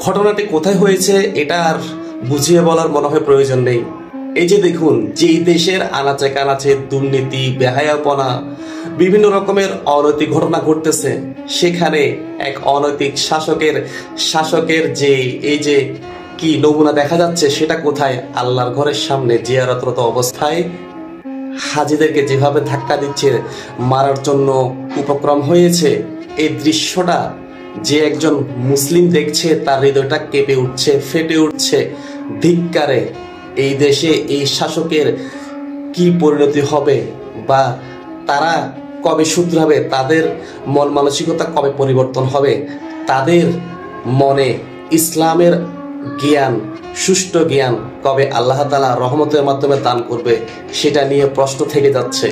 ঘটনাটি কোথায় হয়েছে এটা আর বুঝিয়ে বলার মনে হয় প্রয়োজন নেই। এই যে দেখুন, যে দেশের আনাচে কানাচে দুর্নীতি, বেহায়াপনা, বিভিন্ন রকমের অনৈতিক ঘটনা ঘটতেছে, সেখানে এক অনৈতিক শাসকের যে এই যে কি নমুনা দেখা যাচ্ছে, সেটা কোথায়? আল্লাহর ঘরের সামনে জিয়ারতরত অবস্থায় হাজিদেরকে যেভাবে ধাক্কা দিচ্ছে, মারার জন্য উপক্রম হয়েছে, এই দৃশ্যটা যে একজন মুসলিম দেখছে তার হৃদয়টা কেঁপে উঠছে, ফেটে উঠছে। ধিক্কারে এই দেশে এই শাসকের কি পরিণতি হবে, বা তারা কবে শুধরাবে, তাদের মন মানসিকতা কবে পরিবর্তন হবে, তাদের মনে ইসলামের জ্ঞান, সুষ্ঠু জ্ঞান কবে আল্লাহ তাআলা রহমতের মাধ্যমে দান করবে, সেটা নিয়ে প্রশ্ন থেকে যাচ্ছে।